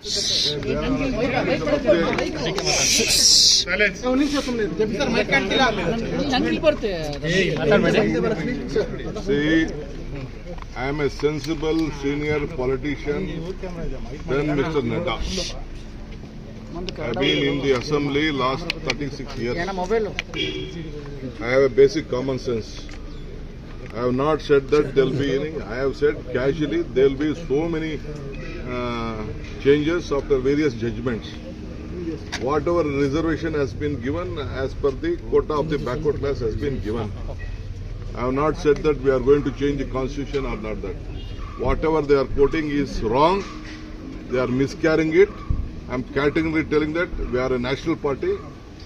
See, I am a sensible senior politician than Mr. Nadda. I have been in the assembly last 36 years. I have a basic common sense. I have not said that there will be any. I have said casually there will be so many changes after various judgments. Whatever reservation has been given as per the quota of the backward class has been given. I have not said that we are going to change the constitution or not that. Whatever they are quoting is wrong. They are miscarrying it. I am categorically telling that we are a national party.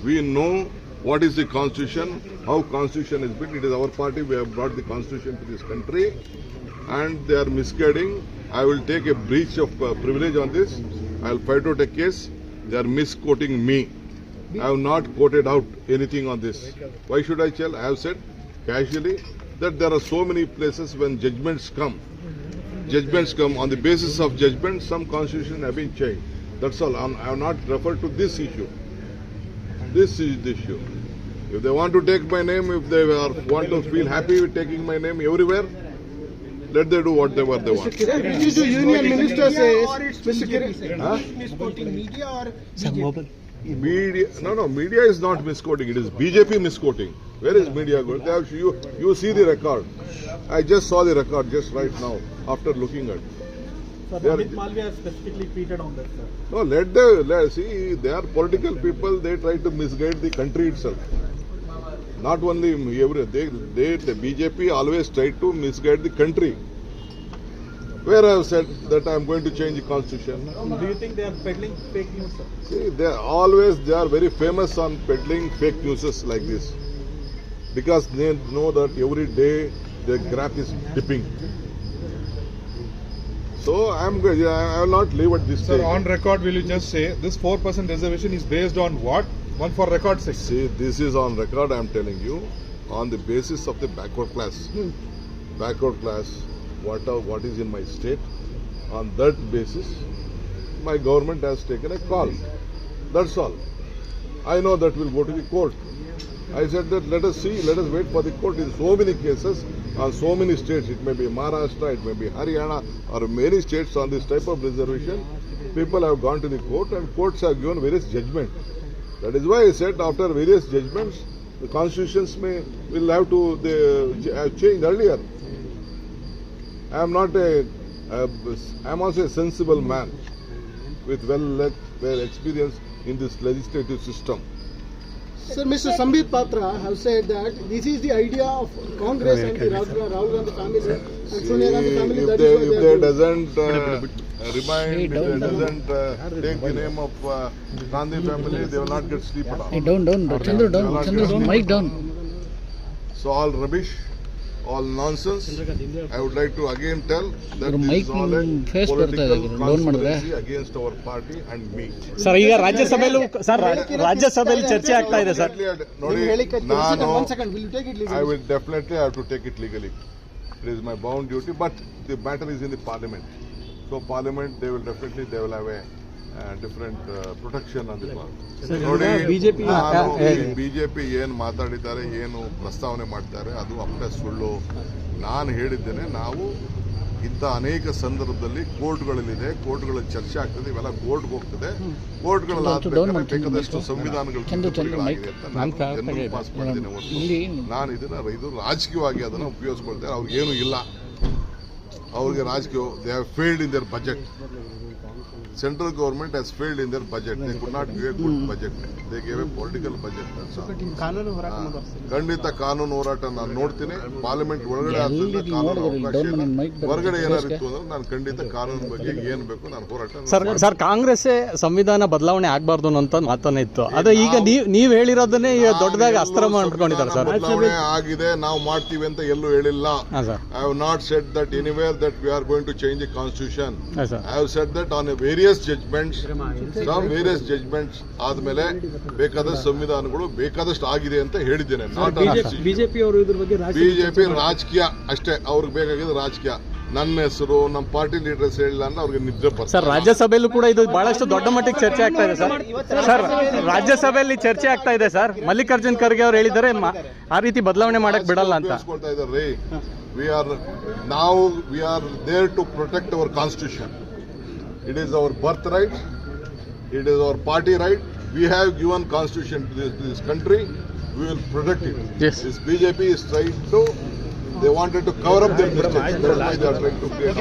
We know what is the constitution, how constitution is built. It is our party. We have brought the constitution to this country, and they are misguiding. I will take a breach of privilege on this. I will fight out a case. They are misquoting me. I have not quoted out anything on this. Why should I tell? I have said casually that there are so many places when judgments come on the basis of judgment, some constitution have been changed. That's all. I have not referred to this issue. This is the issue. If they want to take my name, if they want to feel happy with taking my name everywhere, let them do whatever they want. This is union minister says, Mr. Kiran, misquoting media or BJP? Media, no, media is not misquoting. It is BJP misquoting. Where is media going? They have, you see the record. I just saw the record just right now after looking at it. Sir, Amit Malviya has specifically tweeted on that, sir. No, let see, they are political people. They try to misguide the country itself. Not only the BJP always try to misguide the country. Where I have said that I am going to change the constitution. Do you think they are peddling fake news, sir? See, they are very famous on peddling fake news like this, because they know that every day the graph is dipping. So I will not leave at this stage. Sir, on record, will you just say this 4% reservation is based on what? One for record sake. See, this is on record. I am telling you, on the basis of the backward class. Backward class, what is in my state, on that basis, my government has taken a call. That's all. I know that will go to the court. I said that let us see, let us wait for the court. In so many cases, on so many states, it may be Maharashtra, it may be Haryana, or many states on this type of reservation, people have gone to the court and courts have given various judgments. That is why I said after various judgments, the constitutions will have to change earlier. I am not I am also a sensible man with well experience in this legislative system. Sir, Mr. Sambit Patra have said that this is the idea of Congress and the Rahul Gandhi family and Sonia Gandhi family. If they doesn't take the name of Gandhi family, they will not get sleep at all. Hey, down, Chandru, mic down. So all rubbish, all nonsense. I would like to again tell that this is all a political conspiracy against our party and me. Sir, ಈಗ ರಾಜ್ಯಸಭೆಯಲ್ಲಿ ಚರ್ಚೆ ಆಗ್ತಾ ಇದೆ sir. I will definitely have to take it legally. It is my bound duty, but the matter is in the parliament. So parliament, they will have a different protection on the part. BJP ಏನು ಮಾತಾಡಿದ್ದಾರೆ, ಏನು ಪ್ರಸ್ತಾವನೆ ಮಾಡ್ತಾರೆ, ಅದು ಅಪ್ಪೆ ಸುಳ್ಳು. ನಾನು ಹೇಳಿದ್ದೇನೆ, ನಾವು ಇಂಥ ಅನೇಕ ಸಂದರ್ಭದಲ್ಲಿ ಕೋರ್ಟ್ಗಳಲ್ಲಿದೆ, ಕೋರ್ಟ್ಗಳಲ್ಲಿ ಚರ್ಚೆ ಆಗ್ತದೆ, ಇವೆಲ್ಲ ಕೋರ್ಟ್ಗೆ ಹೋಗ್ತದೆ. ಕೋರ್ಟ್ಗಳಲ್ಲಿ ಬೇಕಾದಷ್ಟು ಸಂವಿಧಾನಗಳು ತಿದ್ದುಪಡಿಗಳಾಗಿದೆ ಅಂತ ನಾನು ಪಾಸ್ ಮಾಡ್ತೇನೆ ಹೊರತು ನಾನು ಇದು ರಾಜಕೀಯವಾಗಿ ಅದನ್ನು ಉಪಯೋಗಿಸ್ಕೊಳ್ತೇನೆ. ಅವ್ರಿಗೇನು ಇಲ್ಲ, ಅವ್ರಿಗೆ ರಾಜಕೀಯ. They have failed in their budget. Central government has failed in their budget. They could not give a good budget. They gave a political budget. ಖಂಡಿತ ಕಾನೂನು ಹೋರಾಟ ನಾನು ನೋಡ್ತೀನಿ. ಪಾರ್ಲಿಮೆಂಟ್ ಒಳಗಡೆ ಆದ್ರಿಂದ ಕಾನೂನು ಅವಕಾಶ ಇಲ್ಲ. ಹೊರಗಡೆ ಏನಾದ್ರು ಇತ್ತು ಅಂದ್ರೆ ನಾನು ಖಂಡಿತ ಕಾನೂನು ಬಗ್ಗೆ ಏನ್ ಬೇಕು ನಾನು ಹೋರಾಟ. ಸರ್, ಕಾಂಗ್ರೆಸ್ ಸಂವಿಧಾನ ಬದಲಾವಣೆ ಆಗಬಾರ್ದು ಅಂತ ಮಾತನ್ನ ಇತ್ತು. ಅದೇ ಈಗ ನೀವು ಹೇಳಿರೋದನ್ನೇ ದೊಡ್ಡದಾಗಿ ಅಸ್ತ್ರ ಮಾಡ್ಕೊಂಡಿದ್ದಾರೆ ಸರ್. ಬದಲಾವಣೆ ಆಗಿದೆ, ನಾವು ಮಾಡ್ತೀವಿ ಅಂತ ಎಲ್ಲೂ ಹೇಳಿಲ್ಲ. I have not said that anywhere that we are going to change the constitution. I have said that on a various judgments ಆದ್ಮೇಲೆ ಬೇಕಾದ ಸಂವಿಧಾನಗಳು ಬೇಕಾದಷ್ಟು ಆಗಿದೆ ಅಂತ ಹೇಳಿದ್ದೇನೆ. ಬಿಜೆಪಿ ರಾಜಕೀಯ ಅಷ್ಟೇ, ಅವ್ರಿಗೆ ಬೇಕಾಗಿದ್ದು ರಾಜಕೀಯ. ನನ್ನ ಹೆಸರು ನಮ್ಮ ಪಾರ್ಟಿ ಲೀಡರ್ಸ್ ಹೇಳಿಲ್ಲ ಅಂದ್ರೆ ಅವ್ರಿಗೆ ನಿದ್ರೆ ಬರ್ತದೆ. ಸರ್ ರಾಜ್ಯಸಭೆಯಲ್ಲೂ ಕೂಡ ಇದು ಬಹಳಷ್ಟು ದೊಡ್ಡ ಮಟ್ಟಿಗೆ ಚರ್ಚೆ ಆಗ್ತಾ ಇದೆ ಸರ್. ಸರ್ ರಾಜ್ಯಸಭೆಯಲ್ಲಿ ಚರ್ಚೆ ಆಗ್ತಾ ಇದೆ ಸರ್. ಮಲ್ಲಿಕಾರ್ಜುನ್ ಖರ್ಗೆ ಅವರು ಹೇಳಿದ್ದಾರೆ ಆ ರೀತಿ ಬದಲಾವಣೆ ಮಾಡಕ್ ಬಿಡಲ್ಲ ಅಂತ. ಉಪಯೋಗಿಸ್ಕೊಳ್ತಾ ಇದ್ದಾರೆ. We are there to protect our constitution. It is our birth right, it is our party right. We have given constitution to this country. We will protect it. Yes. This BJP is trying to, they wanted to cover up their mistakes. That's why they are trying to create.